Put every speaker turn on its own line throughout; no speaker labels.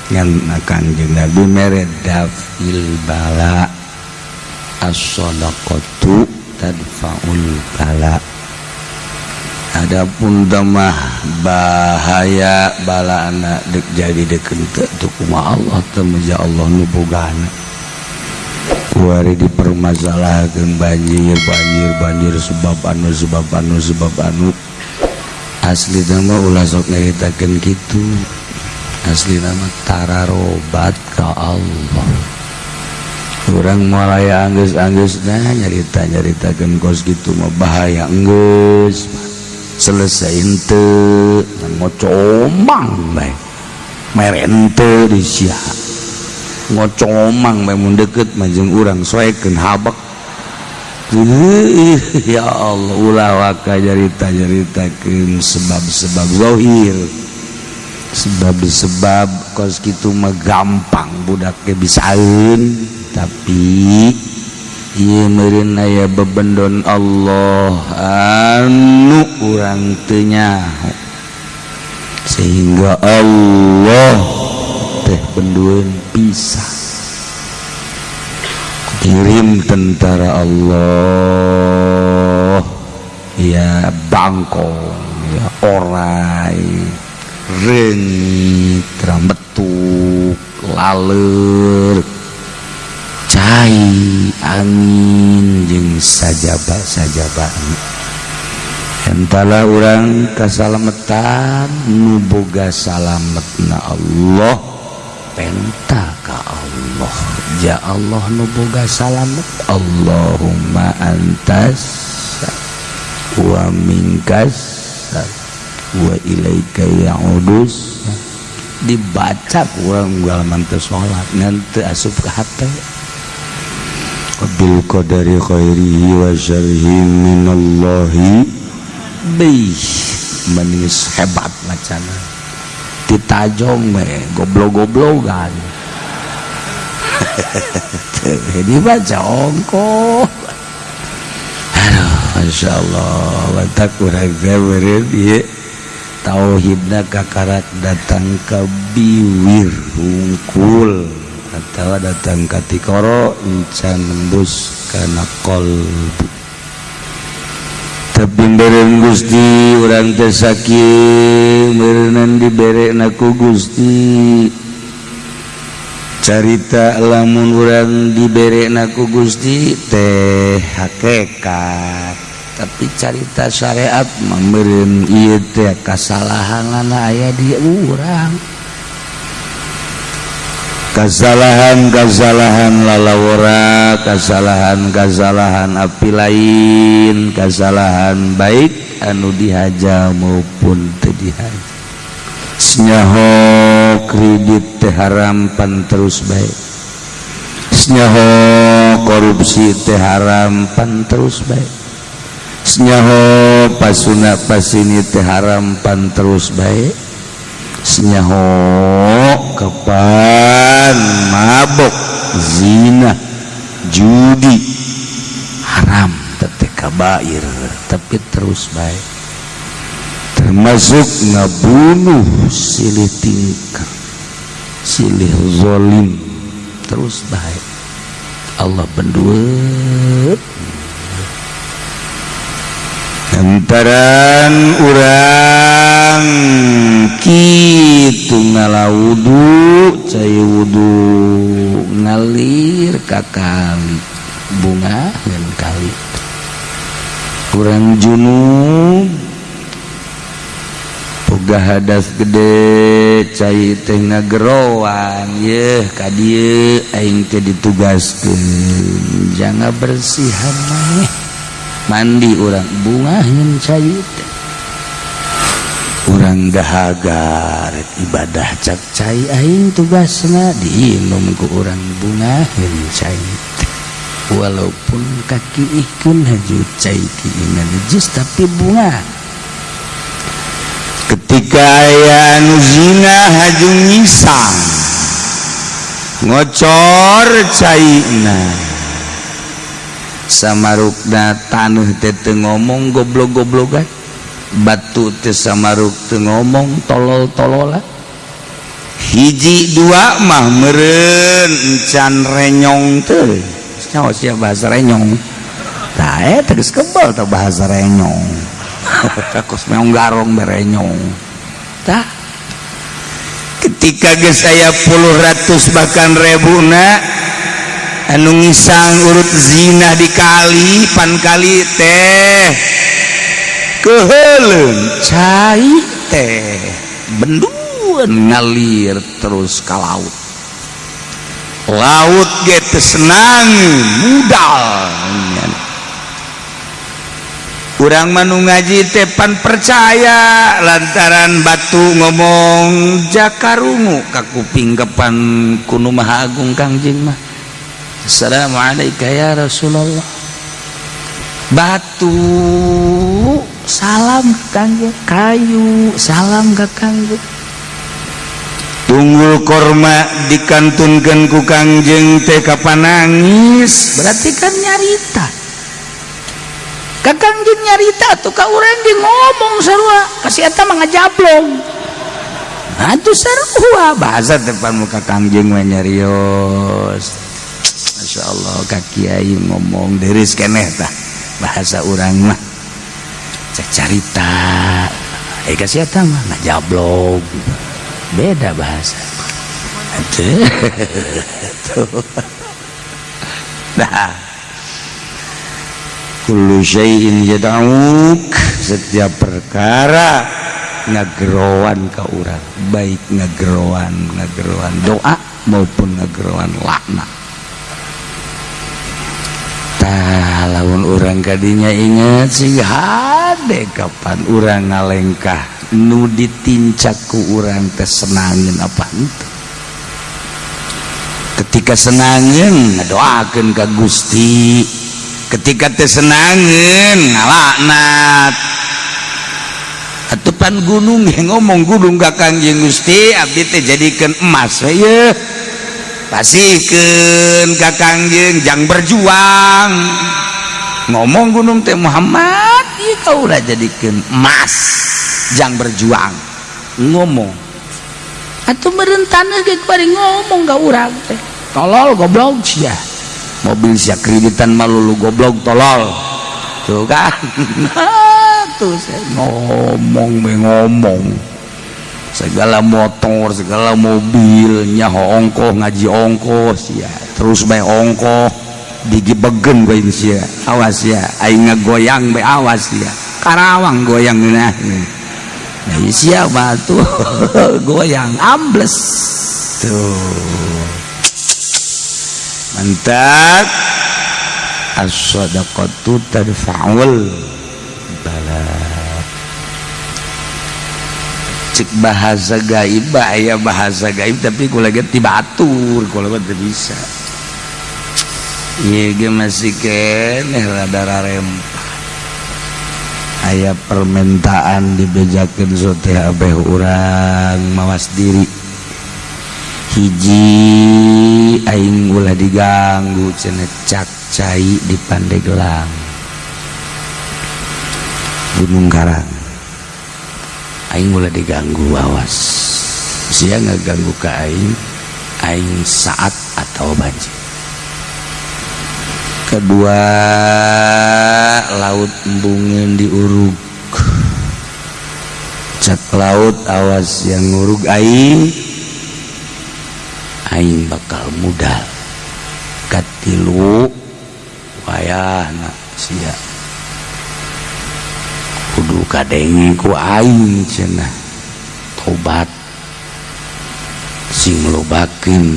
ngan Kangjeng Nabi mere dafil bala as-shadaqatu tadfaul bala. Adapun damah bahaya bala anak dek jadi deken teu kumaha Allah teu meja Allah nu bogana. Kuari dipermasalahkeun banjir sebab anu asli nama ulah sok nyaritakeun kitu. Asli nama tararobat ka Allah. Urang mulai anggeus-anggeusna nyaritakeun kos kitu mah bahaya enggeus. Selesai henteu ngocomang bae. Mere henteu di sia. Ngocomang bae mun deukeut mah jeung urang soekeun habak. Ya Allah ulah waka nyaritakeun sebab-sebab zahir. Sebab kos kitu mah gampang budak ge bisaeun, tapi ieu meureun aya bebendon Allah anu urang teu nyaho, sehingga Allah teh bendueun pisah kirim tentara Allah ya bangkong ya orai reungit rambetuk laleur cai angin jeung sajaba entahlah urang kasalametan nu boga salametna Allah penta ka Allah ja Allah nu boga salamet Allahumma antas wa minkas wa ilaika ya'udus dibaca kurang galaman teu salat ngan teu asup ka hate bil qadari khairihi wa syarrihi minallahi bih manis hebat macana ditajong we goblok-goblokan dibaca ongko aduh masyaallah watak urang beureun ieu tauhidna kakarak datang ka biwir hungkul atawa datang ka tikoro encan nembus kana qalbu. Tapi beren Gusti urang teh sakieu meureunna diberekna ku Gusti. Carita lamun urang diberekna ku Gusti teh hakikat. Tapi carita syariat memberen ieu teh kasalahan aya di urang. Kasalahan lalawara, kasalahan api lain, kasalahan baik anu dihaja maupun teu dihaja. Senyaho kredit teh haram pan terus baik. Senyaho korupsi teh haram pan terus baik. Senyaho pasuna pasini teh haram pan terus baik. Senyaho kapan mabok zina judi haram teh kabair tapi terus baik. Termasuk ngabunuh silih tingkah silih zalim terus baik. Allah bendueut antaran urang kitu ngalawudu cai wudu ngalir ka kali bunga dan kali urang junub boga hadas gede cai teh ngageroan yeuh ka dieu aing teh ditugaskeun janga bersihan maneh mandi urang bungahin cai teh urang dahaga rek ibadah cak cai aing tugasna diinum ku urang bungahin cai teh walaupun kaki ihkeun haju cai kieu najis tapi bunga ketika aya anu zina haju ngisang ngocor caina samarukna tanuh teh teu ngomong goblok-goblokan batu teh samaruk teu ngomong tolol-tololan hiji dua mah meureun encan renyong teh nyawa sia bahasa renyong tah eta geus kebal tah bahasa renyong kos meong garong berenyong tah ketika geus aya puluh ratus bahkan ribuna anu ngisang urut zina di kali pan kali teh keheuleun cai teh benduan ngalir terus ka laut laut ge teu senang mudal urang manu ngaji teh pan percaya lantaran batu ngomong jakarungu ka kuping kepan kunu maha agung Kangjeng mah assalamualaikum ya Rasulullah batu salam ka Kangjeng kayu salam ka Kangjeng tunggul korma dikantunkeun ku Kangjeng teh kapan nangis berarti kan nyarita ka Kangjeng nyarita tuh ka urang ge ngomong sarua kasih eta mah ngajablong atuh sarua bahasa depan muka Kangjeng mah nyarios masyaallah ka kiai ngomong deureus keneh tah bahasa urang mah carita kasih eta mah ngajablong beda bahasa tuh nah kullu syai'in yad'uk setiap perkara ngagerowan ka urang baik ngagerowan doa maupun ngagerowan laknat tah lamun urang kadinya inget sing hade kapan urang ngalengkah nu ditincak ku urang teh senangeun apa henteu ketika senangeun ngadoakeun ka Gusti ketika teh senangeun ngalaknat atuh pan gunung ngomong gunung ka Kangjeng Gusti abdi teh jadikeun emas we yeuh pasikeun ka Kangjeng jang berjuang ngomong gunung teh Muhammad ieu kaula jadikeun emas jang berjuang ngomong atuh meureun taneuh ge bari ngomong ka urang teh tolol goblok sia mobil sia kreditan malulu goblok tolol tuh kan tuh saya ngomong segala motor segala mobil nyaho ongkoh ngaji ongkoh sia terus bae ongkoh digibegen bae sia awas ya aing ngagoyang bae awas ya Karawang goyang nah siapa tuh goyang ambles tuh mantap as-shadaqatu tadfa'ul bala cek bahasa gaib aya bahasa gaib tapi kula ge tibatur kula mah teu bisa ieu ge masih keneh rada rarempah aya permintaan dibejakeun soteh abeh urang mawas diri hiji aing ulah diganggu cenah cak cai di Pandeglang Gunung Karang aing ulah diganggu awas sia ngaganggu ka aing saat atau banjir kedua laut embungeun diurug cak laut awas yang ngurug aing bakal mudal katilu wayahna sia kudu kadenge ku aing cenah tobat sing lobakeun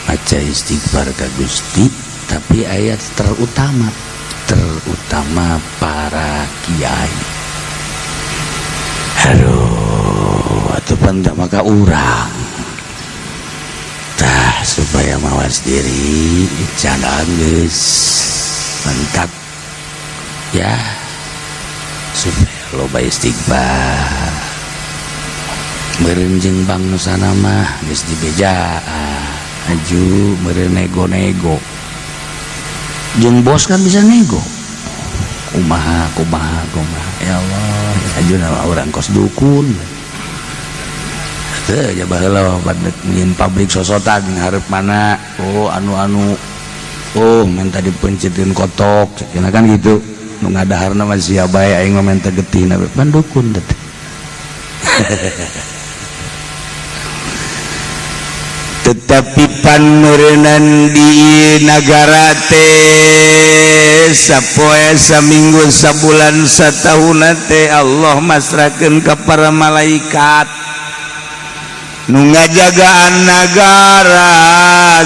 maca istighfar ka Gusti tapi ayat terutama para kiai aduh atuh pandak maka urang tah supaya mawas diri jangan geus mantap ya supaya loba istighfar meureun jeung bangsana mah geus dibejaan aju meureun nego-nego jeung bos kan bisa nego kumaha ya Allah ajuna orang kos dukun teu nya baheula badet nyin pabrik sosotan hareup mana anu oh minta dipencetkeun kotok cenah kan gitu nu ngadaharna mah sia bae aing mah minta getihna pandukun teh tetapi panmeureunnan di nagara teh sapoe saminggu sabulan satahun teh Allah masrakeun ka para malaikat nu ngajagaan nagara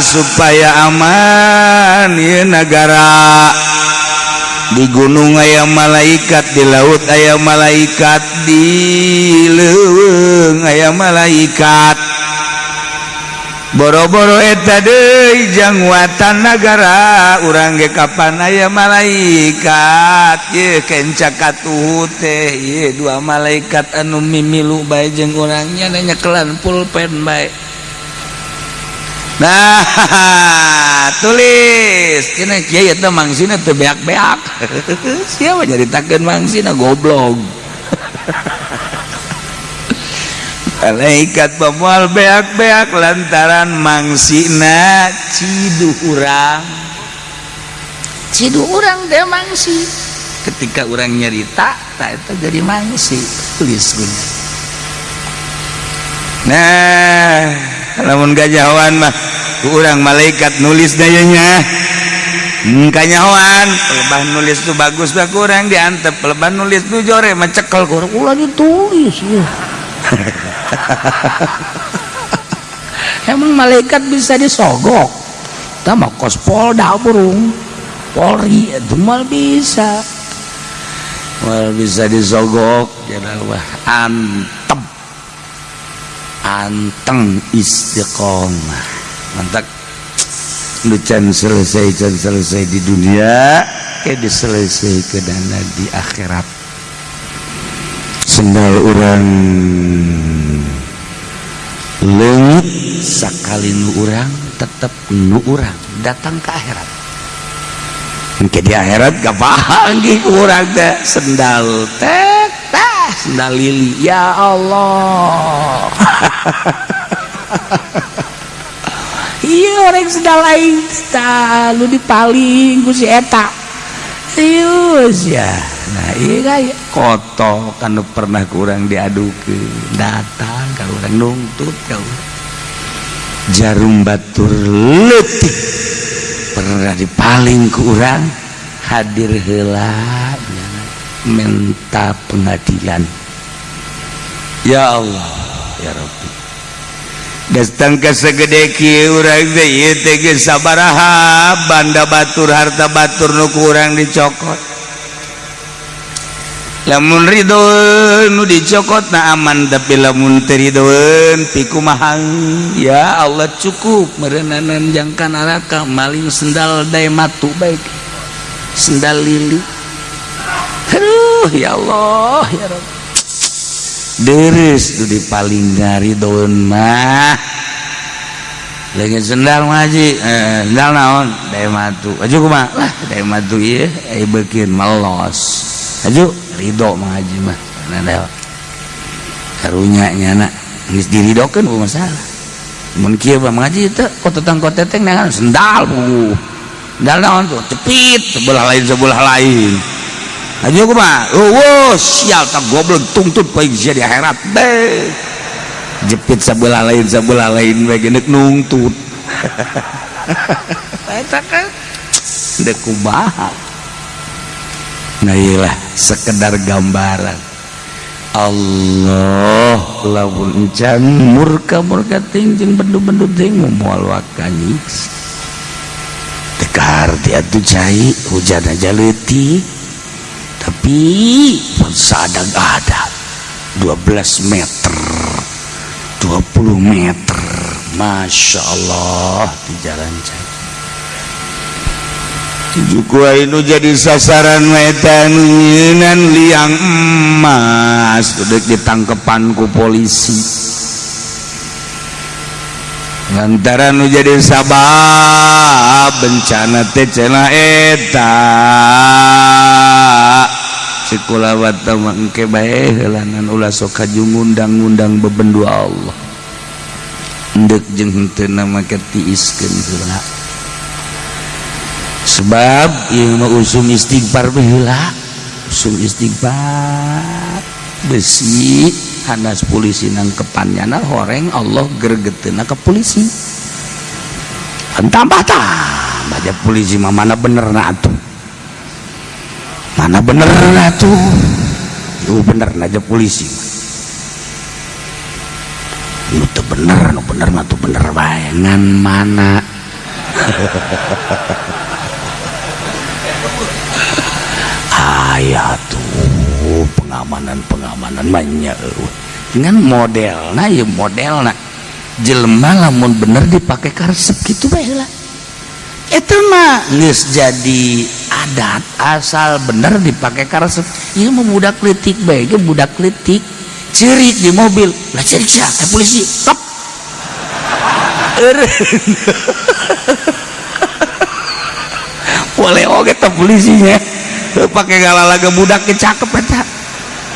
supaya aman ieu nagara. Di gunung aya malaikat, di laut aya malaikat, di leuweung aya malaikat. Boro-boro eta deui jangwatan nagara urang ge kapan aya malaikat ye kencak katuhu teh ye dua malaikat anu mimilu bae jeung urang nya nyekelan pulpen bae. Nah tulis cenah kieu eta mangsina teu beak-beak sia mah nyaritakeun mangsina goblok. Malaikat pemual beak-beak lantaran mangsina cidu urang teh mangsi ketika urang nyarita tak eta jadi mangsi tulis guna. Nah lamun gajawan mah urang malaikat nulis dayanya kanyawan pelebah nulis tu bagus bah kurang diantep pelebah nulis tu jore mah cekel kurang ulah ditulis ya. Emang malaikat bisa disogok sama kos polda burung polri itu mal bisa disogok jadi wah anteng istiqomah mantap lu can selesai di dunia kayak diselesai ke dana di akhirat. Sendal urang leungit sakali nu urang tetep nu urang datang ke akhirat. Engke di akhirat gapanggih urang teh sendal teh sendal lili ya Allah. Iya orang sendal lain lu dipaling ku si eta. Serius ya. Nah iya kaya koto kan pernah kurang diadukeun datang ka urang nuntut ka urang jarum batur leutik pernah dipaling ku urang hadir heula minta pengadilan. Ya Allah ya Rabbi datang ka segede kieu urang teh ieu teh geus sabaraha banda batur harta batur nu ku urang dicokot. Lamun ridho nu dicokot na aman tapi lamun teu ridhoeun pikumaha ya Allah cukup meureunnan jangka neraka maling sendal dae matu baik sendal lili. Aduh ya Allah ya Rabb deres tu dipaling ngaridhoeun mah lagi sendal ngaji sendal naon dae matu aju kumaha lah dae matu ieu ai beukeun malos aju ridho mengaji mah nada karunya nyana geus diridokeun bu masalah mun kieu mah mengaji teh kotetang koteteng nangan sendal bu sendal naon tuh cepit sebelah lain aja kumaha eueuh sial tak goblok tungtut poe sia di akhirat teh jepit sebelah lain we geus nungtut eta kan deuk kumaha. Nah iyalah sekedar gambaran Allah lamun encan murka ting jeung bendu-bendu ting moal wakani tekar ti atuh cai hujan aja leutik tapi sadag-adag 12 meter 20 meter Masya Allah di jalan cai Juku anu jadi sasaran wetan nyieunan liang emas udah ditangkepan ku polisi lantaran nu jadi sabab bencana teh cenah eta sekolah wata mangke bae heulanan ulah sok kaju ngundang-ngundang bebendu Allah endek jeung henteu nama ketiiskeun heula sebab ieu mah usum istighfar heula usum istighfar besi hanas polisi nangkepannyana horeng Allah gregeteuna ke polisi tambah baca polisi mah mana benerna atuh mana benerna atuh ieu benerna aja polisi nu teu bener nu bener mah tuh bener bae ngan mana aya tuh pengamanan banyak dengan modelna ya modelna jelema lamun bener dipake karesep gitu bae lah eta mah geus jadi adat asal bener dipake karesep ieu mah budak leutik bae ge budak leutik cerik di mobil lah cerik sia polisi stop eureun boleh oge teh polisinya pakai galalaga budak ke cakep eta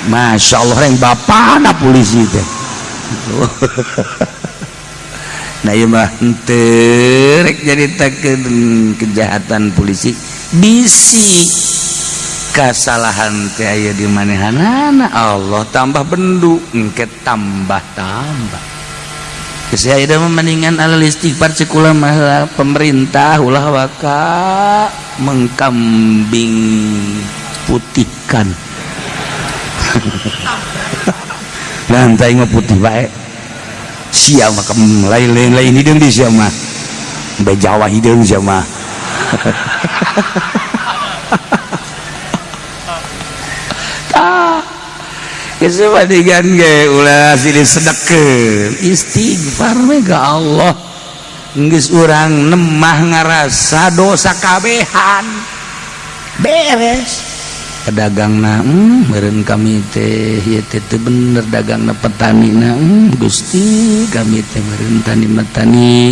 Masya Allah yang bapana polisi teh nah ieu mah henteu rek nyaritakeun kejahatan polisi bisi kasalahan teh aya di manehanana Allah tambah bendu engke tambah geus aya da mendingan alal istighfar cek ulama pemerintah ulah waka mengkambing putihkan lantai mah putih bae sia mah lain hideung di sia mah bae Jawa hideung sia mah kesempatan ge ulah silih sedekkeun istighfar we ka Allah geus urang nemah ngarasa dosa kabehan beres pedagangna meureun kami teh ieu teh teu bener dagangna petanina Gusti kami teh meureun tani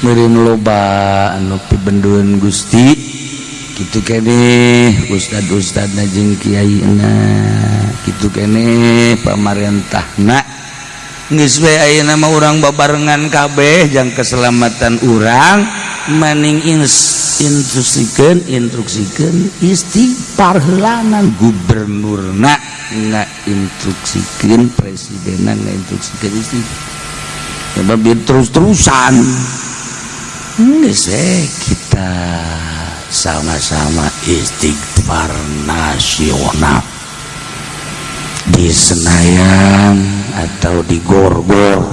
meureun loba anu pibendueun Gusti kitu keneh ustad-ustadna jeung kiaina kitu keneh pamarentahna geus we ayeuna mah urang babarengan kabeh jang keselamatan urang maning instruksikeun istighfar heulanan gubernurna ngainstruksikeun presidenna ngainstruksikeun istighfar sebab terus-terusan geus we kita sama-sama istighfar nasional di Senayan atau di Gorgor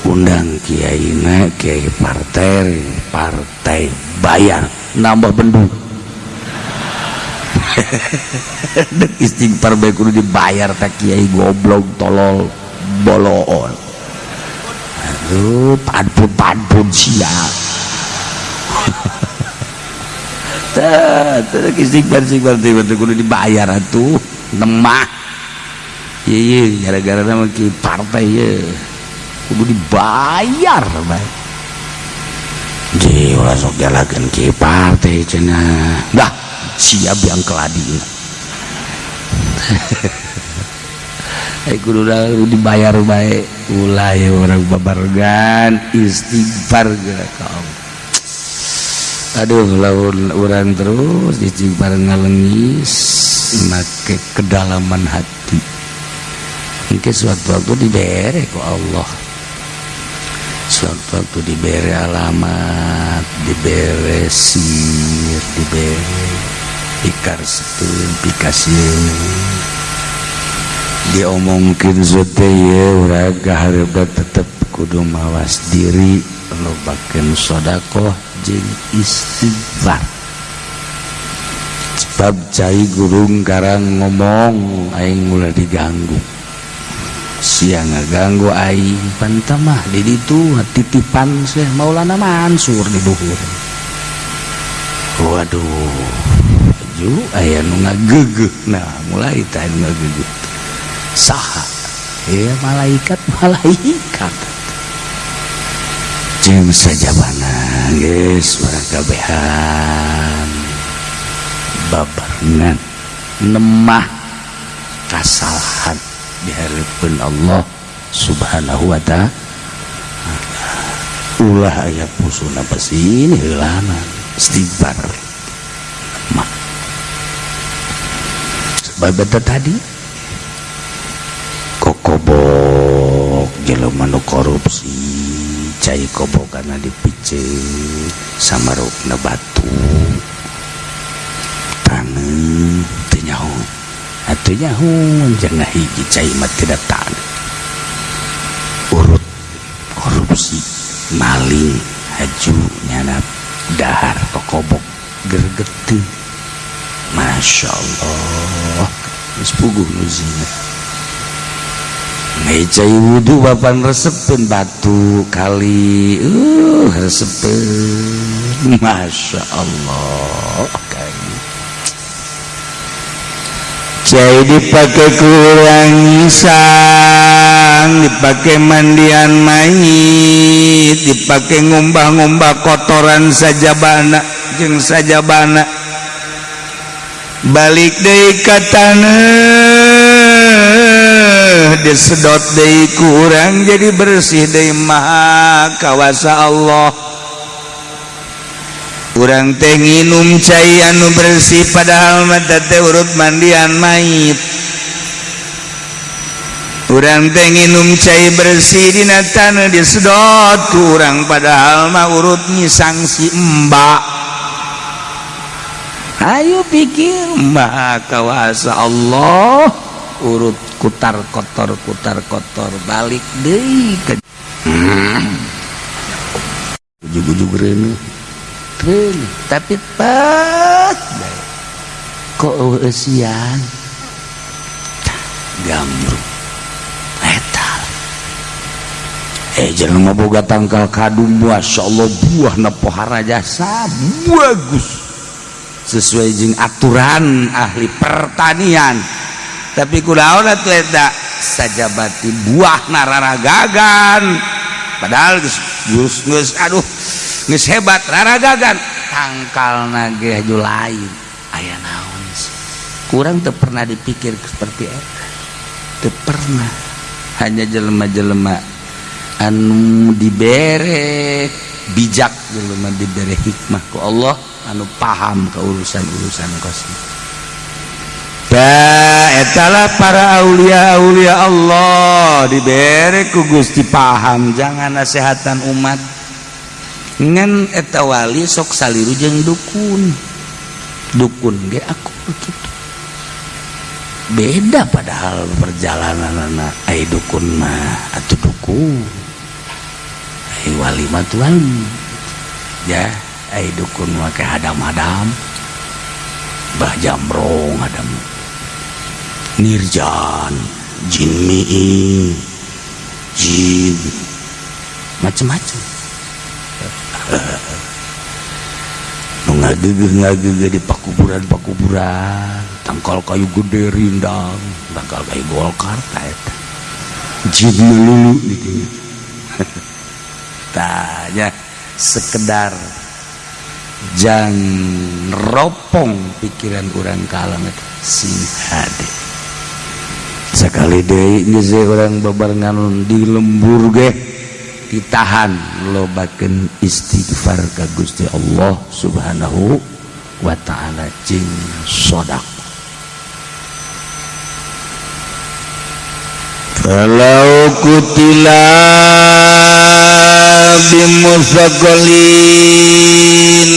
undang kiaina kiai partai bayar nambah bendung dek istighfar bae kudu dibayar tak kiai goblok tolol bolool aduh padpun sial teh istighfar kudu dibayar atuh nemah iya gara-gara nama ki partai ya kudu dibayar baik jadi ulah sok jalakeun ki partai cenah dah siap yang keladi kudu dibayar baik ulah ya orang babargan istighfar geura ka Allah aduh laun urang terus istighfar ngalengis make kedalaman hati mungkin suatu waktu dibere ku Allah suatu waktu dibere alamat dibere sir dibere pikarseun pikasieun diomongkeun sote ye urang kahareup tetep kudu mawas diri lobakeun sedekah jeung istighfar sebab cai gurung karang ngomong aing mulai diganggu siang ngaganggu aing pantamah di ditu titipan Syekh Maulana Mansur di luhur waduh ju aya nu ngagegeh nah mulai tah ngagegeh saha ya malaikat jeung sajabana geus urang kabehan babarengan nemah kasalahan dihareupeun Allah subhanahu wa ta'ala ulah aya pusuna pasti ini heulana istighfar mak sebab eta tadi kokobok jelema nu korupsi cai kobokana dipiceun samarukna batu taneuh teu nyaho atuh nyaho jangan hiji cai mah tidak taneuh urut korupsi maling haju nyana dahar kokobok gergeteu Masya Allah geus puguh nu zina cai wudu bapan resepeun batu kali resepeun Masya Allah cai dipake kurang sang dipake mandian mayit dipake ngumbah-ngumbah kotoran sajabana jeung sajabana balik deui ka taneuh disedot deui kurang jadi bersih deui maha kawasa Allah urang teh nginum cai anu bersih padahal mah teh urut mandian mayit urang teh nginum cai bersih dina taneuh disedot ku urang padahal mah urut nyisang si mbak ayo pikir maha kawasa Allah urut kutar kotor balik deui ke ujug-ujug reuneuh tapi pas kok siang gambruk eta jelema boga tangkal kadung Masya Allah buahna pohara jasa bagus sesuai jeung aturan ahli pertanian tapi kunaon atuh eta sajabati buahna raragagan padahal geus aduh geus hebat raragagan tangkalna ge haju lain aya naon sih kurang teu pernah dipikir seperti eta teu pernah hanya jelema-jelema anu dibere bijak jelema dibere hikmah ku Allah anu paham ke urusan-urusan kosmik etalah para aulia-aulia Allah dibere ku Gusti paham jangan nasehatan umat ngan eta wali sok saliru jeung dukun ge aku begitu beda padahal perjalananna ai dukun mah atuh dukun ai wali mah tuh wali ya ai dukun mah ke hadam-hadam bah jamrong hadam nirjan jin miing jin macam-macam ngageugeuk di pakuburan tangkal kayu gede rindang tangkal kayu golkar eta jin lulu gitu tanya sekedar jang ropong pikiran urang kalam eta sing hade sakali deui geus urang babarengan di lembur ge ditahan lobakeun istighfar ka Gusti Allah Subhanahu wa ta'ala jeung sedekah kalau kutila bimusaqalin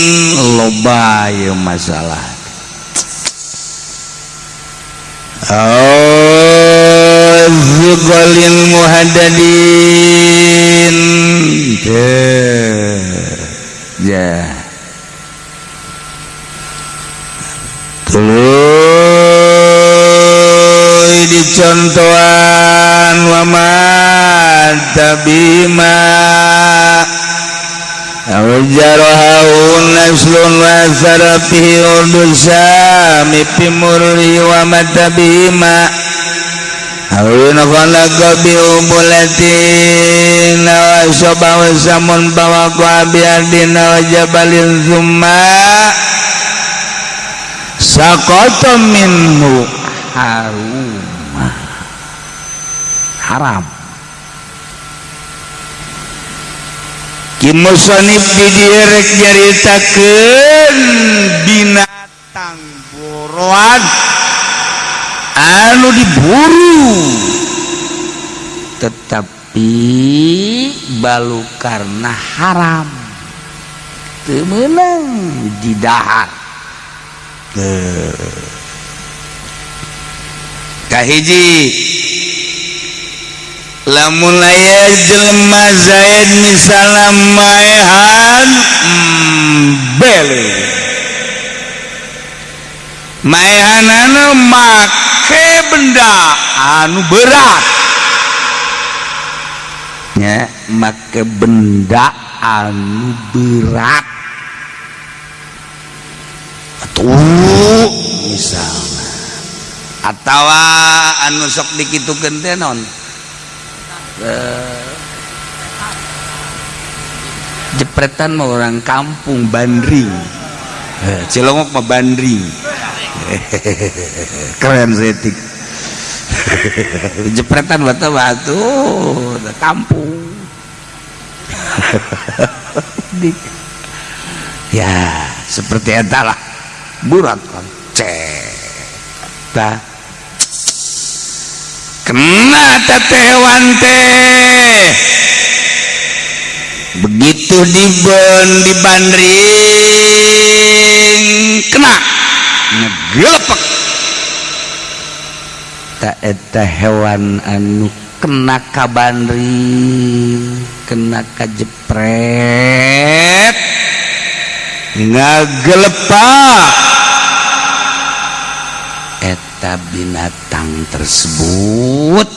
loba ye masalah zuqalin muhaddadin ya tuluy dicontohan wa ma tabima awjarahu naslun wa sarafihi urdusa mipimurri wa matabima awina khalaqa bi'ubulatin wa sobahu samun bawa kuabiadin wa jabalin thumma saqata minhu haram musonif di dieu rek nyaritakeun binatang buruan anu diburu tetapi balukarna haram teu meunang didahar. Kahiji lamun aya jelema zaid misalna maehan bele maehanana make benda anu berat nya make benda anu berat atuh misalna atawa anu sok dikitukeun teh naon jepretan mah orang kampung bandring, Cilongok mah bandring. Keren setik. Jepretan batu kampung. Ya seperti eta lah burat kan cek kena teh hewan teh begitu dibandring kena ngegelepek tak eta hewan anu kena ka bandring kena ka jepret ngagelepak eta binatang tersebut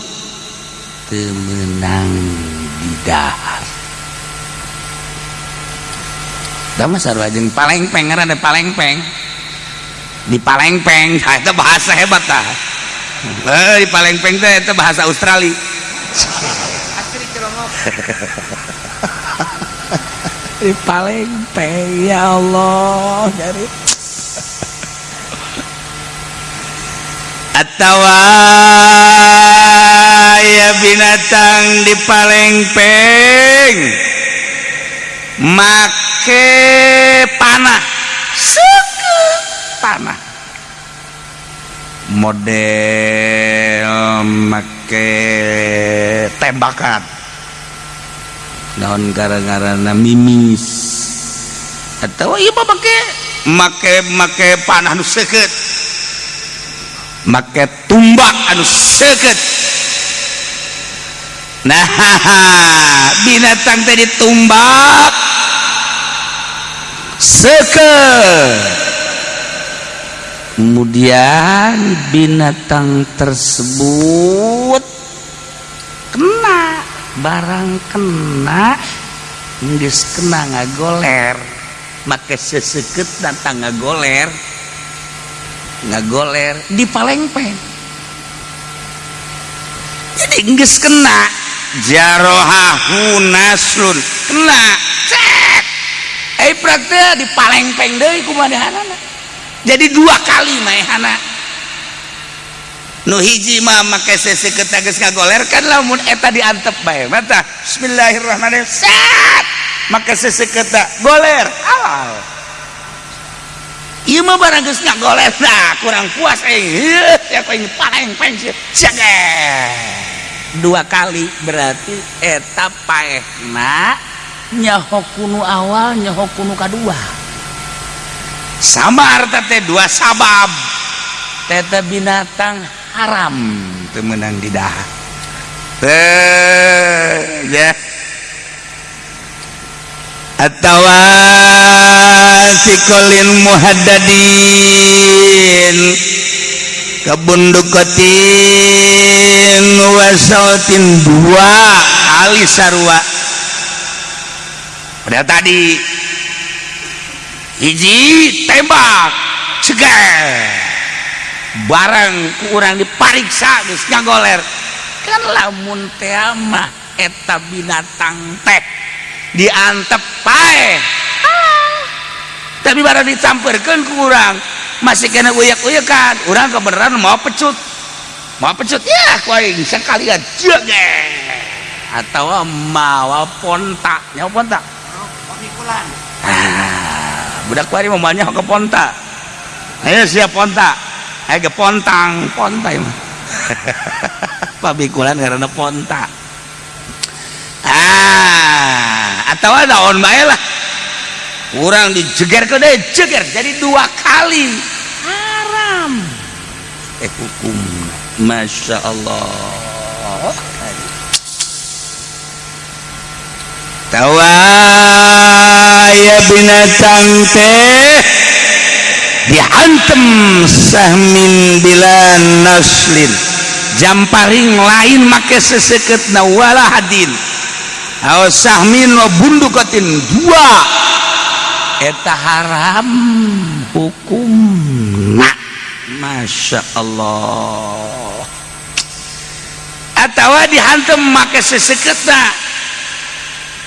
temenang didahar. Dama sarwajeng palengpeng ada palengpeng di palengpeng itu bahasa hebat tah di palengpeng itu bahasa Australia asli Cilongok di palengpeng ya Allah dari atawa ya binatang di palengpeng make panah suku panah model make tembakan naon gara-garana mimis atau ieu mah make panah nu seukeut make tumbak anu seukeut. Nah binatang teh ditumbak seukeut kemudian binatang tersebut kena barang kena geus kena ngagoler make seseukeut datang ngagoler di palengpeng jadi geus kena jarohahu naslun kena cek praktek di palengpeng deui kumanehanana jadi 2 kali maehanana nu hiji mah make seseukeut geus ngagoler kan lamun eta diantep bae mata bismillahirrahmanirrahim set make seseukeut goler awal ieu mah barang geus ngagoler nah kurang puas ya kau ini palengpeng siaga 2 kali berarti eta paehna nyaho kunu awal nyaho kunu kadua sama arta teh 2 sabab teh binatang haram teu meunang didahar ya atawa sikolin muhaddadin kabundukatin wasautin 2 kali sarua pada tadi hiji tembak ceger barang ku urang dipariksa geus ngagoler kan lamun teh mah eta binatang teh diantep pae tapi barang dicamperkeun ku urang masih kena uyak-uyakan urang kebenaran mau pecut ya ku aing sekalian jeung atau mawa pontak nyawa pontak budak bari mamanya ke ponta. Ayo siap ponta. Ayo ke pontang, pontai mah. Pabikulan karena ponta. Atau naon bae lah. Urang dijeger ke deui, jeger jadi 2 kali. Haram. Hukum. Masya Allah. Tawa ya binatang teh dihantem sahmin bila naslin jamparing lain make seseket na wala hadin aw sahmin wa bundukatin 2 eta haram hukumna. Masya Allah. Atawa dihantem make seseketna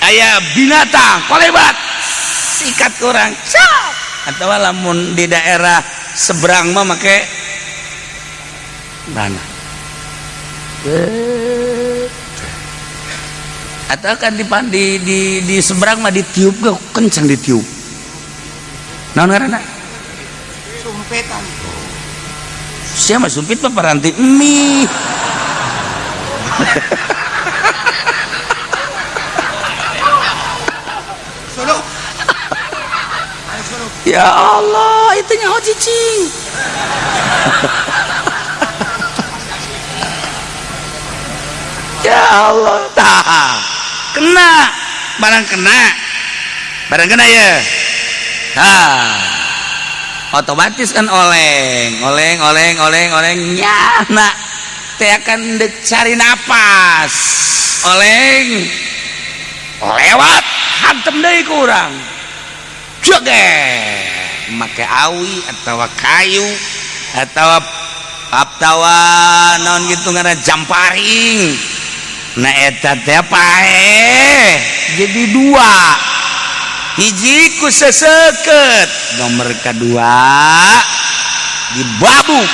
aya binatang kolebat sikat orang cap. Atau lamun di daerah seberang mah make mana atau kan di seberang mah ditiup gak kencang ditiup naon ngaranna sumpitan siapa sumpit mah paranti mie ya Allah itu nyaho cicing. Ya Allah tah kena barang kena ya otomatis kan oleng nyana teh akan cari napas oleng lewat hantem deui kurang joget make awi atau kayu atau aptawa naon gitu ngaranna jamparing. Nah eta teh pae jadi 2 hiji ku seseket nomor kedua dibabuk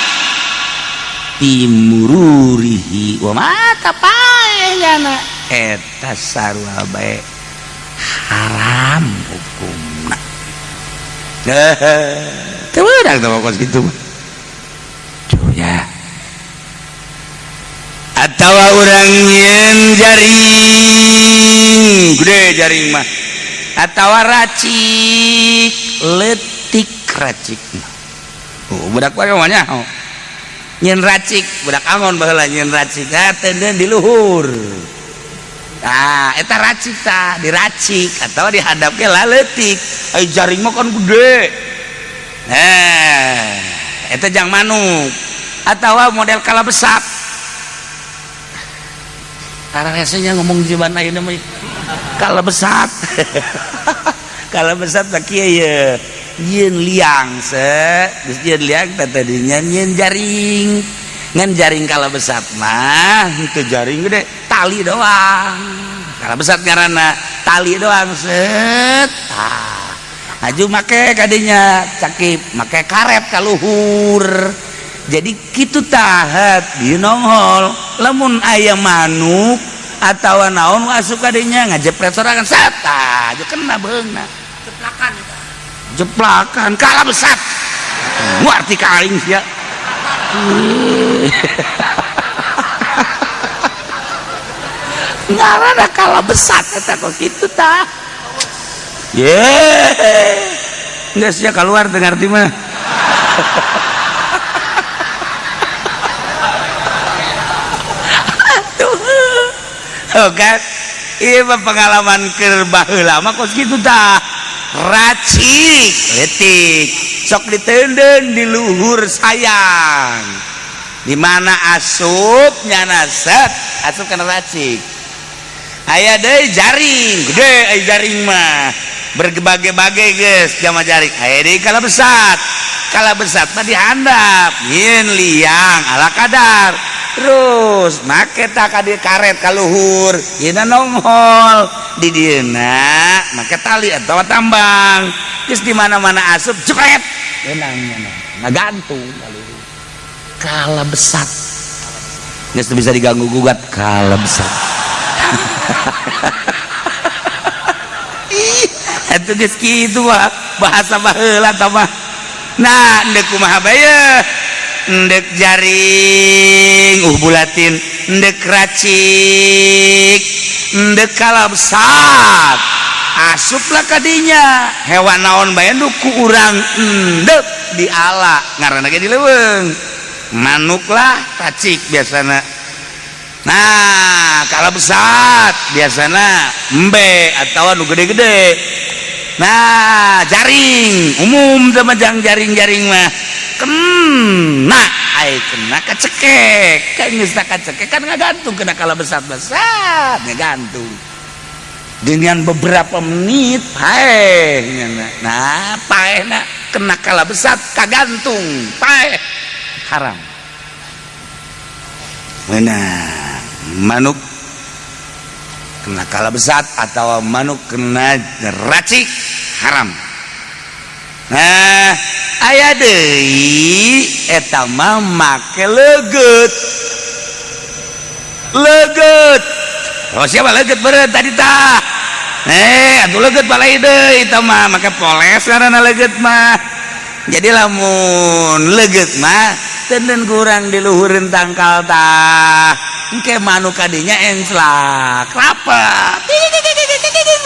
timururihi wa mata pae nyana eta sarua bae haram hukumna. Teu beurang teh kos kitu mah. Tuh ya. Atawa urang nyeun jaring, gede jaring mah. Atawa racik, leutik racikna. Budak wae mah nya. Nyeun racik, budak angon baheula nyeun racik. Teu di luhur. Nah, eta racik tah, diracik atau dihadapke leutik. Ai jaring mah kan gede. Eta jang manuk atawa model kala besar. Karena rasanya ngomong jiban ayeuna mah kala besar. Kala besar tak kieu ye. Yeun liang se, geus yeun liang teh tadinya nyeun jaring. Ngan jaring kala besar mah itu jaring gede tali doang. Kala besar ngaranna tali doang set. Aju make kadinya cakip make karet ka luhur. Jadi kitu tahat di nonghol lamun aya manuk atawa naon asup kadinya ngajepret sorangan sata aja kena beungna jeplakan kala besar ngarti kaling sia. Ngaranna kala besar eta kok kitu tah. Enggak sia keluar dengar ti mah. Kan ieu mah pengalaman keur baheula mah kos kitu tah. Racik letik sok diteundeun di luhur sayang. Di mana asup nyana set asup kana racik. Aya deui jaring gede aya jaring mah berbagai-bagai geus jama jaring aya deui kala besar mah dihandap nyeun liang ala kadar terus make ta ka dieu karet ka luhur yeuna nonghol di dieuna make tali atawa tambang geus di mana-mana asup jepret beunang ngagantung ka luhur kala besar geus teu bisa diganggu gugat kala besar. atuh geus kitu bahasa baheula tah mah. Nah endek kumaha bae endek jaring bulatin endek racik endek kalabsat asuplah kadinya hewan naon bae nu ku urang endek diala ngaranna ge di leuweung manuk lah racik biasana. Nah kalabsat biasana embe atau nu gede-gede. Nah jaring umum sama jaring-jaring mah kena kena kacekek kan geus kacekek kan ngagantung kena kalabsat-basat ngagantung dengan beberapa menit paeh. Nah paehna kena kalabsat kagantung paeh haram. Nah manuk kena kalabsat atau manuk kena racik haram. Nah aya deui eta mah make leget. Oh siapa leget beureut tadi tah atuh leget balai deui eta mah make poles karena leget mah. Jadi lamun leget mah teuneun kurang di luhureun tangkal tah engke manuk kadinya enslak rapat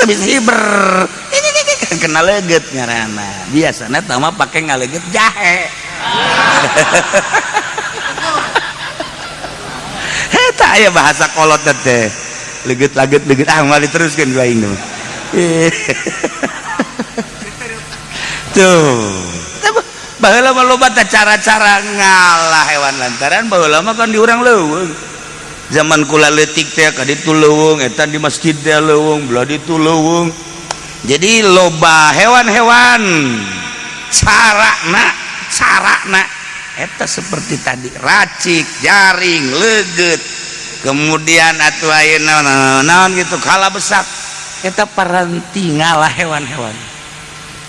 habis hiber kena leget ngaranna. Biasana tah mah pake ngaleget jahe. Eta aya bahasa kolot teh leget moal diteruskeun ku aing mah. Tuh baheula mah loba teh cara-cara ngalah hewan lantaran baheula mah kan di urang leuweung. Zaman kula leutik teh ka ditu leuweung eta di masjid teh leuweung belah ditu leuweung. Jadi loba hewan-hewan carana eta seperti tadi racik, jaring, leget, kemudian atuh ayeuna naon gitu kalabsat eta paranti ngalah hewan-hewan.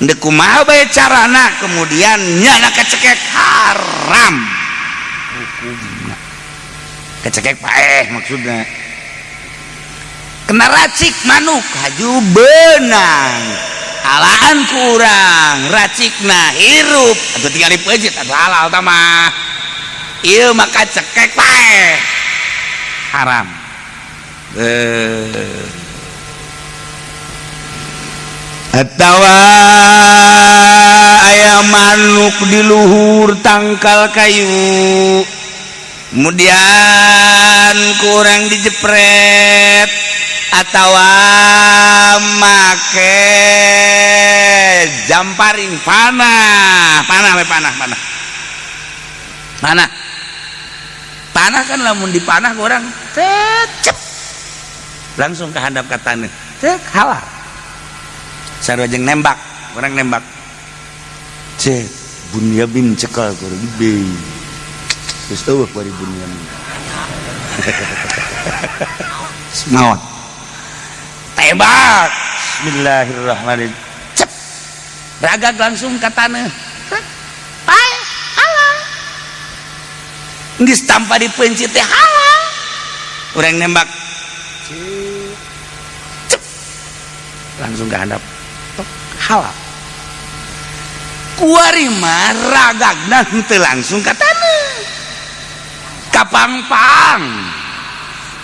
Endek kumaha bae carana kemudian nyana kacekek haram hukumna. Kacekek paeh maksudna. Kena racik manuk haju benang alaan kurang racikna hirup atau tinggal dipejit atau halal tah mah ieu mah kacekek paeh haram. Atawa aya manuk di luhur tangkal kayu kemudian kurang dijepret atawa make jamparing panah kan lamun dipanah orang cecep langsung ke handap ka taneuh teu halal. Sarua jeung nembak orang nembak cek Bunyamin cekal kurang deui geus eueuh bari Bunyamin naon tembak bismillahirrahmanirrahim cep ragag langsung ka taneuh pae halal geus tanpa dipencit teh halal urang nembak cep langsung ka handap halal. Kuari mah ragagna henteu langsung ka taneuh kapangpang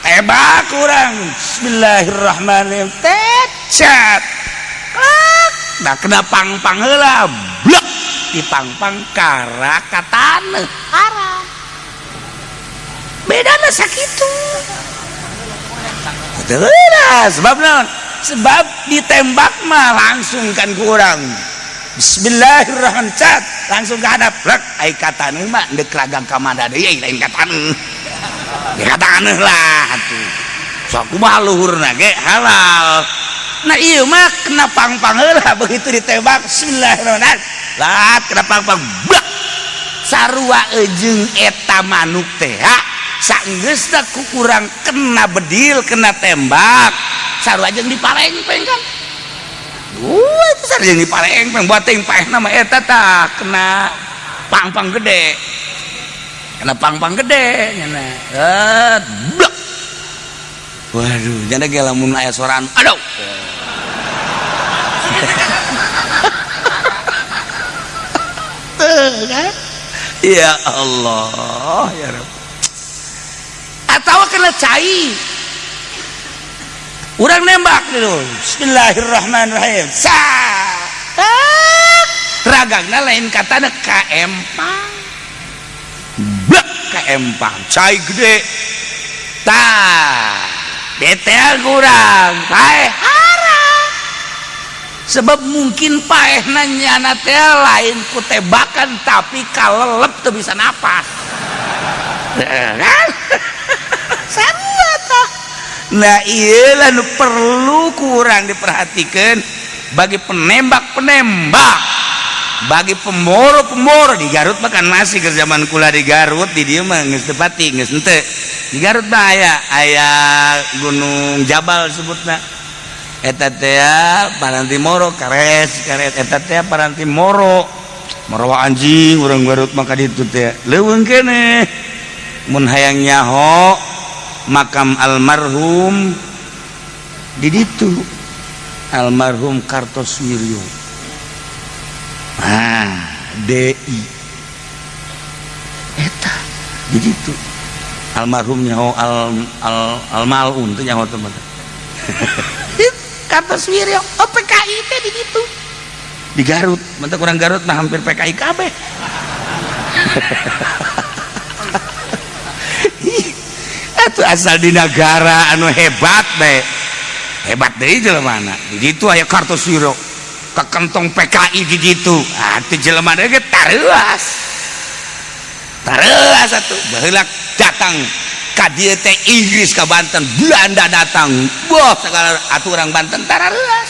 tebak urang bismillahirrahmanirrahim tecat nah kena pangpang heula blok dipangpang kara ka taneuh haram. Bedana sakitu teu sebab naon sebab ditembak mah langsung kan ku urang bismillahirrahmanirrahim cat langsung ke hadap rek ai ka taneuh mah deuk ragang ka mana deui lain ka taneuh ya ka taneuh lah atuh sok kumaha luhurna ge halal. Nah ieu mah kena pangpang heula begitu ditembak bismillahirrahmanirrahim lat kena pangpang blak sarua ejeung eta manuk teh saenggeusna ku urang kena bedil kena tembak sarua jeung dipalengpeng kan itu sarua jeung dipalengpeng buat teuing paehna mah eta tah kena pangpang gede nya blok. Waduh janda ge lamun aya soraan aduh kan? Ya Allah ya Rabb. Atau kena cai urang nembak dulu bismillahirrahmanirrahim ragagna lain katana kaempang blek kaempang cai gede tah detel kurang paeh haram sebab mungkin paeh nanya teh lain ku tebakan tapi kalelep teu bisa napas kan sarua tah. Nah iyalah nu perlu kurang diperhatikan bagi penembak-penembak, bagi pemoro-pemoro di Garut makan nasi ke zaman kula di Garut di dieu mah geus teu pati geus henteu. Di Garut mah aya Gunung Jabal disebutna. Eta teh paranti moro kares eta teh paranti moro. Moro anjing urang Garut mah ka ditu teh. Leuweung keneh. Mun hayang nyaho makam almarhum di ditu almarhum Kartosuwiryo DI eta di ditu almarhum nyaho almalun teh nyaho teman Kartosuwiryo PKI teh di ditu di Garut mentek urang Garut mah hampir PKI kabeh itu asal di negara anu hebat deh jelemana di ditu aya Kartosuwiryo ke kantong PKI di ditu teh jelemana ge tareuas atuh baheula datang ka dieu teh Inggris ka Banten Belanda datang boh segala atuh urang Banten tareuas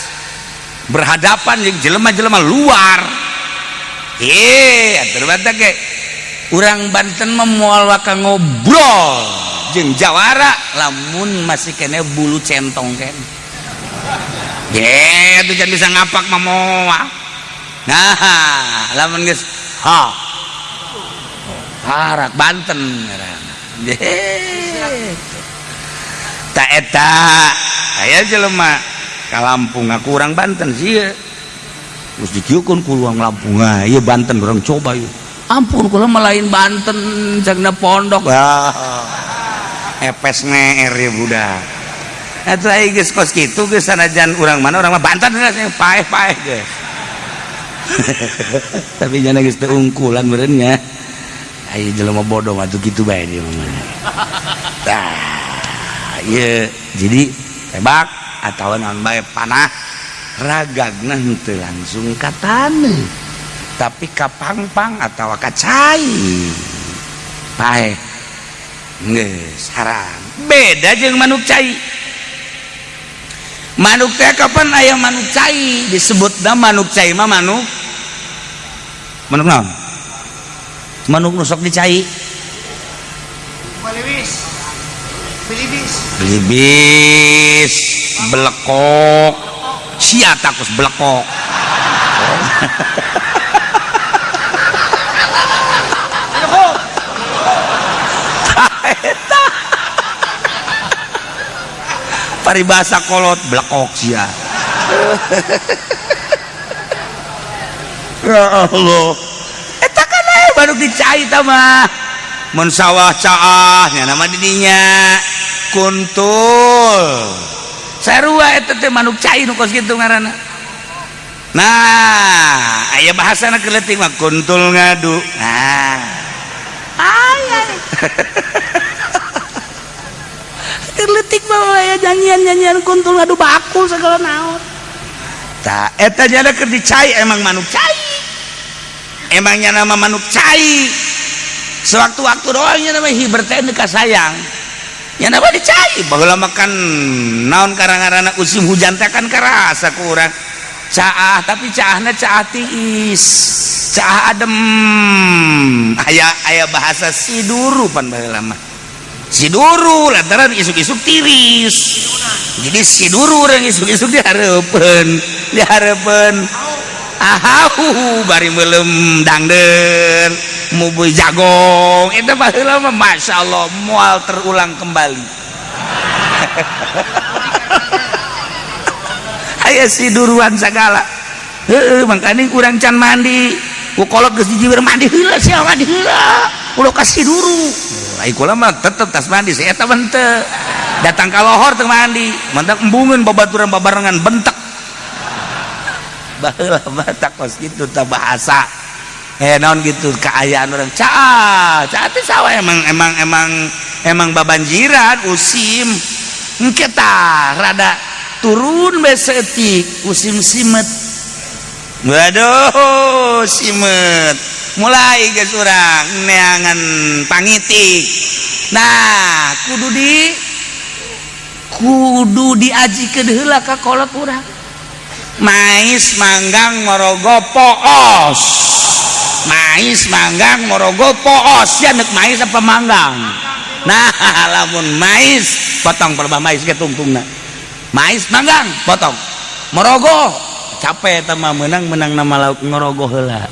berhadapan jeung jelema-jelema luar atuh batak ge urang Banten mah moal waka ngobrol jeung jawara lamun masih kene bulu centong kan itu jangan bisa ngapak mamoa nah lamun geus harak Banten tak eta aya jelema ka Lampung aku urang Banten sieun terus dikieukeun ku urang Lampung ieu Banten urang coba ieu ampun kula mah lain Banten jangna pondok epes ngeer ya budak atuh ai geus kos kitu geus sanajan urang mana urang mah Banten geus paeh geus tapi jana geus teu ungkulan meureun nya ai jelema bodoh atuh kitu bae dia mah tah ieu jadi tebak atawa naon bae panah ragagna henteu langsung ka taneuh tapi ka pangpang atawa ka cai paeh geus haram beda jeung manuk cai manuk teh kapan aya manuk cai disebutna manuk cai mah manuk naon manuk nu sok dicai belibis belekok sia takus belekok paribasa kolot belekok sia ya Allah eta kan aya baru dicai tah mah mun sawah caah nya nama didinya kuntul sarua eta teh manuk cai nu kos kitu ngaranna nah aya bahasana keleutik mah kuntul ngadu nah aya letik bawa ya nyanyian kuntul ngadu bakul segala naon tak eta jada keur dicai emang manuk cai emangnya nama manuk cai sewaktu-waktu doang nya nama hiber teh ka sayang nya nama dicai baheula makan naon karangarana musim hujan teh kan karasa ku urang caah tapi caahna caah tiis caah adem aya bahasa siduru pan baheula mah siduru lantaran isuk-isuk tiris jadi siduru orang isuk-isuk dihareupeun bari meulem dangdeun mubuy jagong eta baheula mah masyaallah moal terulang kembali aya siduruan sagala makanya kurang can mandi kolot geus dijibeur mandi heula sia mandi heula ulah kasih duru ai kula mah tetep tas mandi saya eta mah teu datang ka lohor teu mandi mentak embungeun babaturan babarengan bentek baheula batak kos kitu tah bahasa naon gitu keayaan orang caa teh sawa emang babanjiran usim engke tah rada turun bae seetik usim simet. Waduh simet mulai geus urang neangan pangitik. Nah kudu diajikeun heula ka kolot urang. Mais manggang morogo poos. Mais manggang morogo poos. Ya neuk mais apa manggang? Nah lamun mais potong pelebah mais ke tungtungna. Mais manggang potong. Morogo capek tama menang nama lauk ngorogo heula.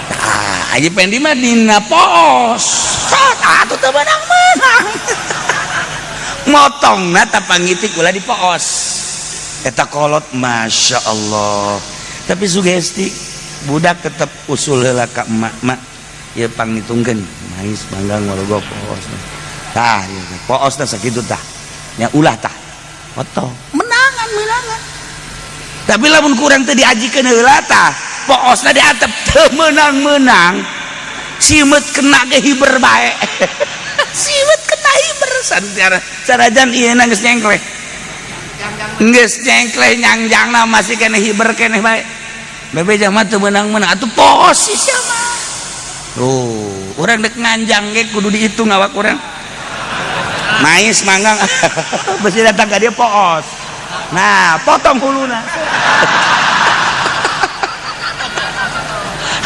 Tah aji pendi mah dina poos. Atuh teu menang. Motongna tah pangitik ulah di poos. Eta kolot masya Allah. Tapi sugesti budak tetep usul heula ka emak ieu pangitungkeun mais manggang ngorogo poos. Tah ieu poos tah sakitu tah. Nya ulah tah. Potong. Menangan. Tapi lamun kurang teu diajikeun heula tah poosna diatep teu meunang-meunang simet kena ge hiber bae. Simet kena hiber sanajan ieuna geus nyengkleh. Geus nyengkleh nyangjangna masih keneh hiber keneh bae. Bebejah mah teu meunang-meunang atuh poos sia mah. Urang dek nganjang ge kudu dihitung awak urang. Mais manggang besi datang ka dia poos. Nah, potong huluna.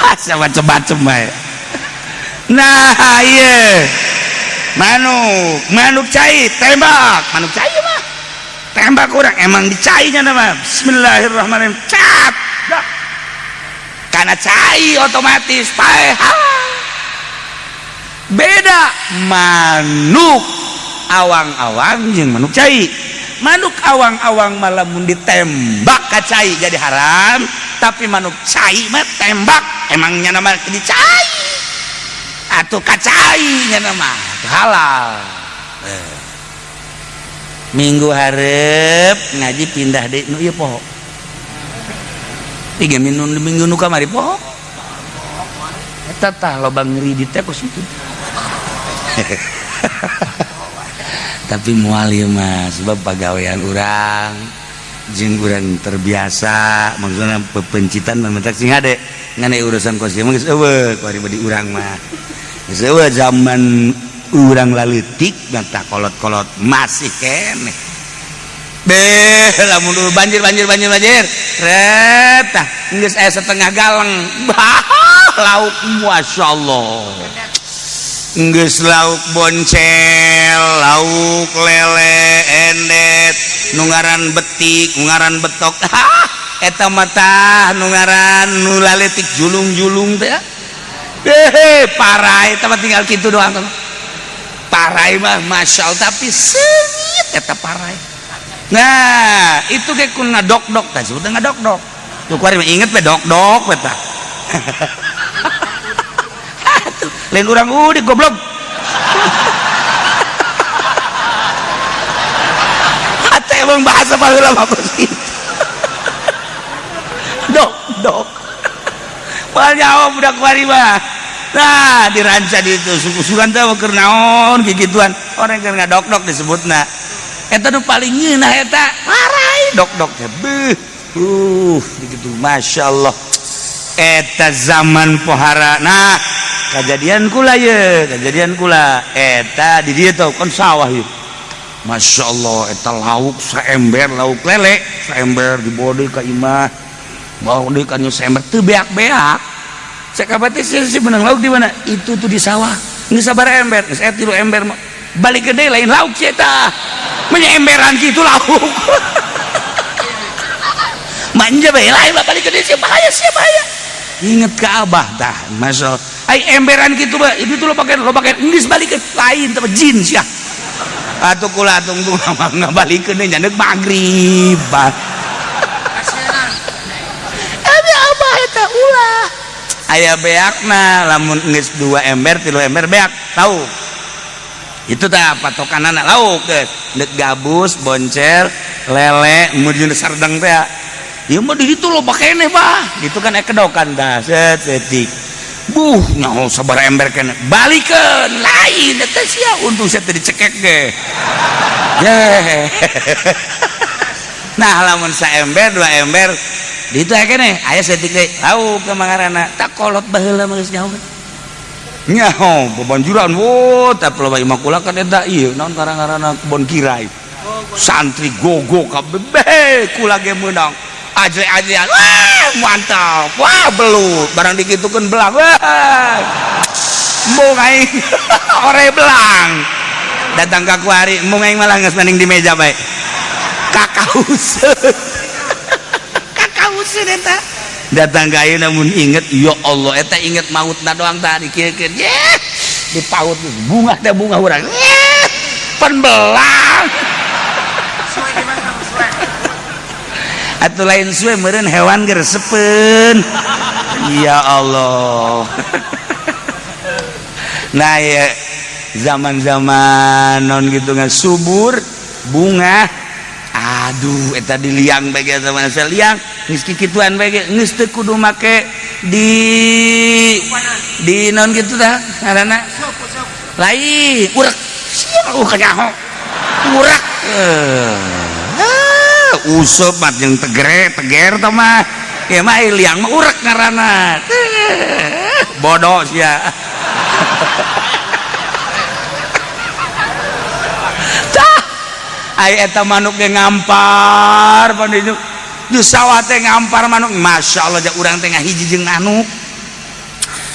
Asa macem-macem bae. Nah, ieu. Manuk cai tembak. Manuk cai mah. Tembak urang emang dicainya nama. Bismillahirrahmanirrahim. Cap. Karena cai otomatis pae. Beda manuk awang-awang jeung manuk cai. Manuk awang-awang malamun ditembak ka cai jadi haram, tapi manuk cai mah tembak emangnya nama dicai atau ka cai nya nama halal. Minggu hareup ngaji pindah deui nu ieu poho. 3 minggu nu kamari poho. Eta tah loba ngeri di teh kos itu. Tapi moal ieu mah sebab pagawean urang jeung urang terbiasa maksudna pepencitan mah mentak sing hade ngane urusan kos ieu mah geus eueuh ku ari badi urang mah geus eueuh zaman urang laleutik mah kolot-kolot masih keneh beh lamun banjir ret tah geus aya setengah galeng lauk masyaallah geus lauk boncel, lauk lele, endet, nu ngaran betik, nu ngaran betok. Eta mata nu ngaran nu laletik julung-julung teh. Parai eta mah tinggal kitu doang. Parai mah masyaallah tapi seungit eta parai. Nah, itu ge kun ngadok-dok tah disebut ngadok-dok. Tuh kuari mah inget we dok-dok eta. Lain urang udik goblok. Ate emang bahasa baheula mah begitu. Dok. Moal nyawa budak kuari mah. Nah, diranca di itu suku-sukan teh keur naon gigituan. Orang keur ngadok-dok disebutna. Eta nu paling ngeunah eta parai dok-dok teh. Begitu masyaallah. Eta zaman pohara. Nah, kejadian kula eta di dieu teh kon sawah ieu masyaallah eta lauk saember lauk lele saember dibawa deui ka imah bawa deui ka nyu saember teu beak-beak sakabati si benang lauk di mana itu tuh di sawah geus sabar ember geus aya 3 ember balik gede lain lauk eta nya emberan kitu lauk manja bae lain balik gede sia bahaya inget ke abah tah masyaallah ai emberan kitu mah itu tuh lo pakai geus balikeun lain teh jin sia atuh kula tungtung ngabalikeun nya neuk magrib abi abah eta ulah aya beakna lamun geus 2 ember 3 ember beak tahu itu tah patokanana lauk dek gabus boncel lele mun sardeng teh ieu mah di ditu loba keneh bah gitu kan kedokan dah setik nyaho sabar ember keneh balikeun lain eta sia untung saya teh dicekek ge nah lamun 1 ember 2 ember di itu keneh aya setik deui lauk ke mangarana tak kolot baheula mah geus nyaho bebanjuran tapi loba imakula kan eta ieu naon karang-karana kebon kirai santri gogo kabeh kula ge meunang ajre-ajrean wah mantap wah belut barang digitukeun belang wah embung aing ore belang datang ka kuari embung aing malah geus nanding di meja bae kakauseun kakauseun eta datang ka ayeuna mun inget ya Allah eta inget mautna doang tadi kieu-kieu dipaut bunga teh bunga urang pan belang atuh lain suwe meureun hewan ge resepeun ya Allah nah ya zaman-zaman non gitu ngan subur bunga aduh eta diliang bae zaman saya liang geus kikituan bae geus teu kudu make di non gitu tah ngaranna lain urek sia kanyaho urak useup mah jeung teger tah mah ya mah liang mah urek ngaranna bodoh sia ai eta manuk ge ngampar pan di sawah teh ngampar manuk masyaallah ja urang teh ngahiji jeung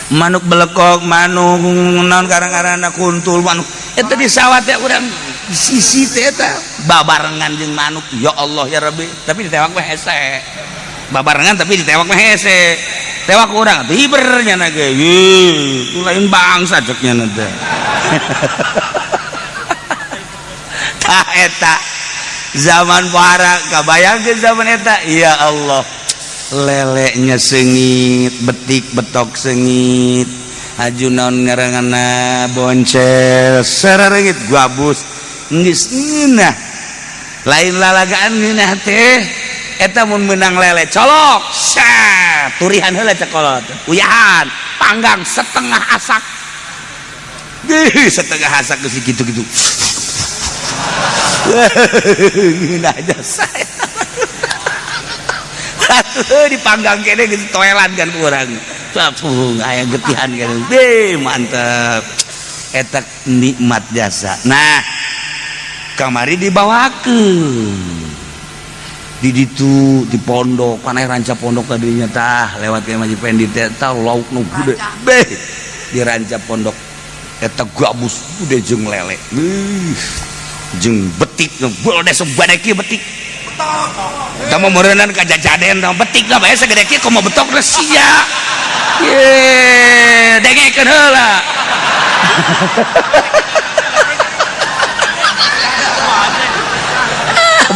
manuk belekok manuk naon karang-karana kuntul manuk eta di sawah teh urang sisi teh eta babarengan jeung manuk ya Allah ya Rabbi tapi ditewak mah hese babarengan tapi ditewak mah hese tewak urang teh hiber nya na ge itu lain bangsa ceknya na teh tah eta zaman para kabayang ke zaman eta ya Allah lelenya sengit betik betok sengit aju naon ngaranganna boncel sararengit gabus geus ngeunah lain lalagaan ngeunah teh eta mun meunang lele colok sa turihan heula cekolot uyahan panggang setengah asak setengah asak geus kitu-kitu ngeunah jasa dipanggang kene geus toelan kan urang aya getihan kan mantep eta nikmat jasa nah kamari dibawakeun di ditu di pondok panai ranca pondok kadinya tah lewat ke Maji Pendi teh tah lauk nu gede beh di ranca pondok eta gabus gede jeung lele jeung betik boleh sebadek kieu betik betok mah meureunnan ka jajaden betik lah bae sagede kieu komo betok sia ye dengekeun heula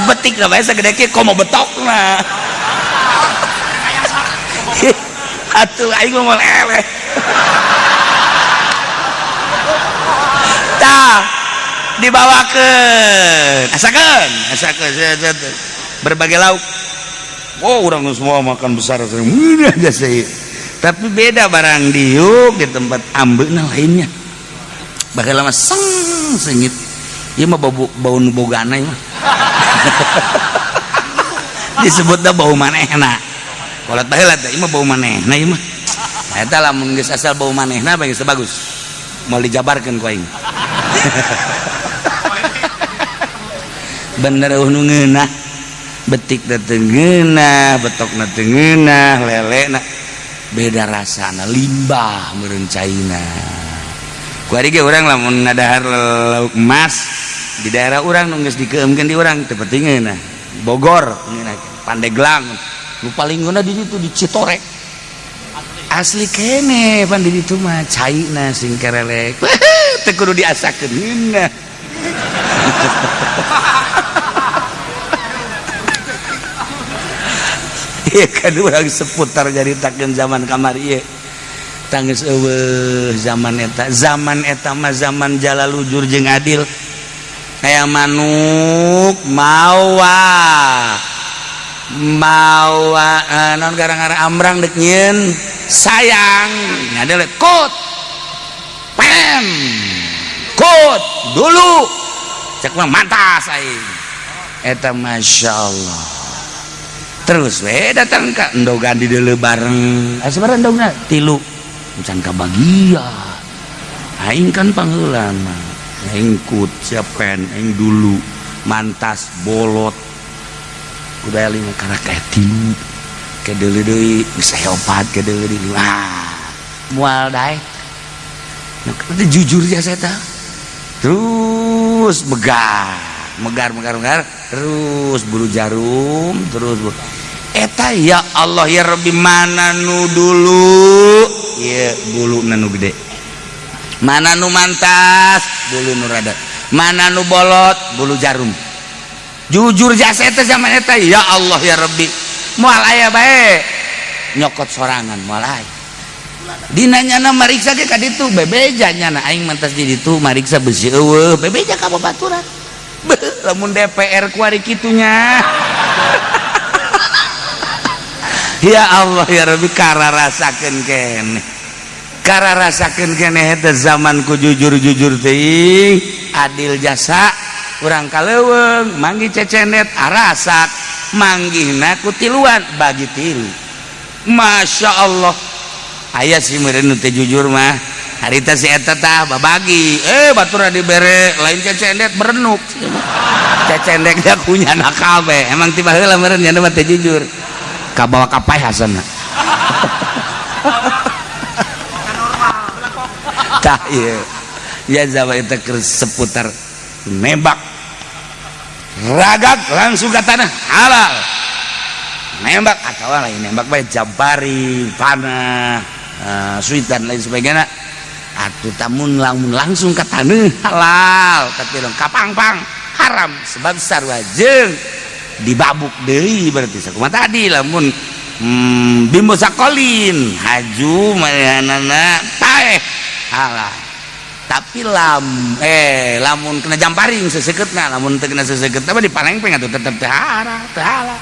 betik lah bae sagede kieu komo betok lah atuh aing mah lele tah dibawakeun asakeun berbagai lauk orang semua makan besar murah aja sih tapi beda barang diuk di tempat ambeuna lainnya bakal lama sengit ieu mah bau nu bogana mah disebutna bau manehna kolot baheula teh ieu mah bau manehna ieu mah eta lamun geus asal bau manehna bae geus bagus moal dijabarkeun ku aing bener nu ngeunah betik teh teu ngeunah betokna teu ngeunah lelena beda rasana limbah meureun caina ku ari ge urang lamun ngadahar lauk emas di daerah urang nu geus dikeumkeun di urang teu penting ngeunah Bogor ngeunah Pandeglang nu paling ngeunah di ditu di Citorek asli kene pan di ditu mah caina sing kerelek teu kudu diasakeun ngeunah iya kan orang seputar nyaritakeun zaman kamari ieu tangis eueuh zaman eta mah zaman Jalalujur jeung adil kayak manuk mawa non gara-gara amrang dek nyeun sayang adalah kut pem kut dulu cek mah mantas aing eta masyaallah terus we datang ka endogan di deuleu bareng sabaraha endogna 3 can kabagia aing kan pangeulan aing kut siapen aing dulu mantas bolot kuda 5 karena kayak 3 ke deuleu deui geus heopat ke deuleu deui moal daek nah jujur ya saya tah terus megar terus bulu jarum terus eta ya Allah ya Rabbi mana nu dulu ya bulu nu gede mana nu mantas bulu nu rada mana nu bolot bulu jarum jujur jasa eta zaman eta ya Allah ya Rabbi moal aya bae nyokot sorangan moal aya dina nyana mariksa ge ka ditu bebeja nyana aing mantas di ditu mariksa beusi eueuh bebeja ka babaturan lamun DPR ku ari kitunya ya Allah ya Rabbi kararasakeun keneh eta zamanku jujur teuing adil jasa urang kaleuweung manggi cecenet arasak manggihna ku tiluan bagi tilu Masya Allah aya si meureun teh jujur mah harita si eta tah babagi baturna dibere lain cecenet berenuk ceceneknya kunyana kabeh emang tiba heula meureun nya teh jujur kabawa kapai hasanna tah ieu ya zaman eta keur seputar nembak ragak langsung ke tanah halal nembak atau lain nembak bae jabari panah suitan lain sebagainya atuh tamun langsung ke tanah halal tapi dong kapangpang haram sebab sarua jeung dibabuk deui berarti sakumaha tadi lamun bimbo sakolin haju mayanana taeh halal tapi lamun kena jamparing seseketna lamun teu kena seseketna mah dipanengpeng atuh tetep teu halal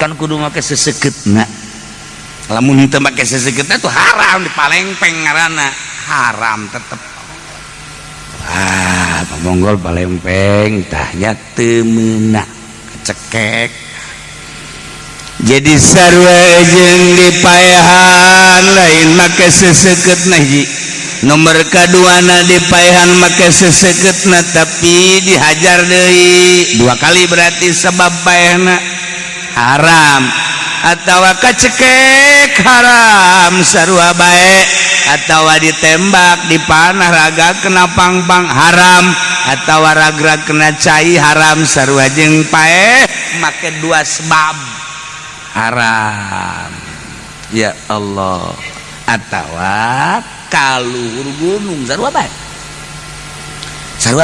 kan kudu make seseketna lamun henteu make seseketna tuh haram dipalengpeng ngaranna haram tetep pamonggol palempeng tahnya teu meunang cekek jadi sarua jeung dipaehan lain make seseketna hiji nomor kaduana dipaehan make seseketna tapi dihajar deui 2 kali berarti sebab paehna haram atawa kacekek haram sarua bae atawa ditembak dipanah raga kena pangpang haram atawa ragrag kena cai haram sarua jeung paeh make 2 sebab haram ya Allah atawa kaluhur gunung sarua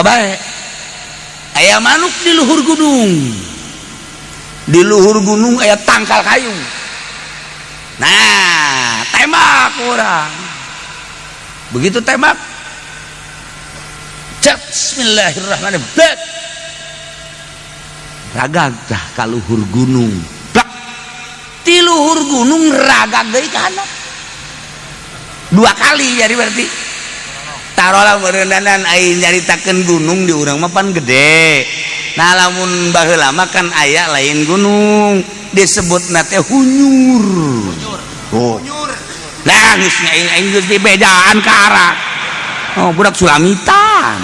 bae aya manuk di luhur gunung aya tangkal kayu nah tembak orang begitu tembak bismillahirrahmanirrahim ragag tah ka luhur gunung blak ti luhur gunung ragag deui ka handap 2 kali jadi berarti tarolah meureundanan aing nyaritakeun gunung di urang mah pan gede nah lamun baheula mah kan aya lain gunung disebutna teh hunyur nah geus aing geus dibedaan ka arah budak Sulamitan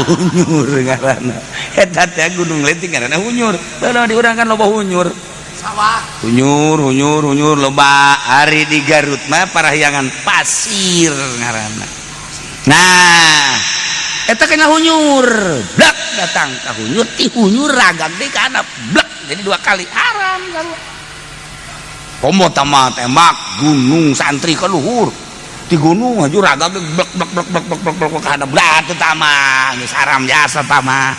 hunyur ngaranna eta teh gunung leutik ngaranna hunyur teulah di urang kan loba hunyur sawah hunyur loba ari di Garut mah parahyangan pasir ngaranna nah eta kena hunyur blak datang ka hunyur ti hunyur ragag deui ka handap blak jadi 2 kali haram sarua komo tama tembak gunung santri ka luhur ti gunung haju ragag blak ka handap blat teu tama geus haram jasa tama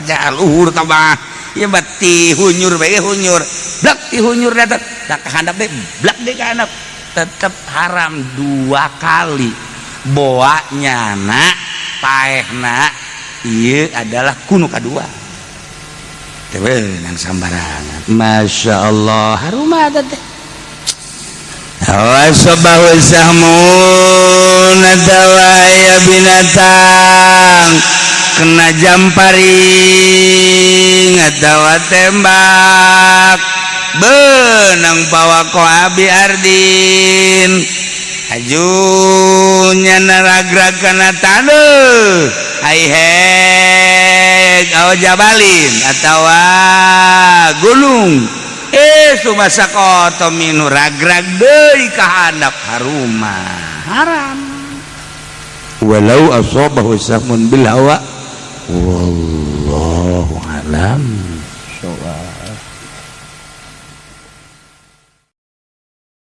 ja luhur tama ya bati hunyur bae hunyur blak ti hunyur datang tak handap deh blak deh ka handap tetep haram 2 kali boanya nak paehna ieu adalah kuno kadua teh nang sambarangan Masya Allah haruma teh wasabahu sahmun atawaya binatang kena jamparing atawa tembak benang bawa ko abi ardin ajunya naragrag kana taneuh aiheg aw jabalin atawa gunung sumasa koto minu ragrag deui ka handap haruma haram walau asabahu sahmun bil hawa wallahu alam.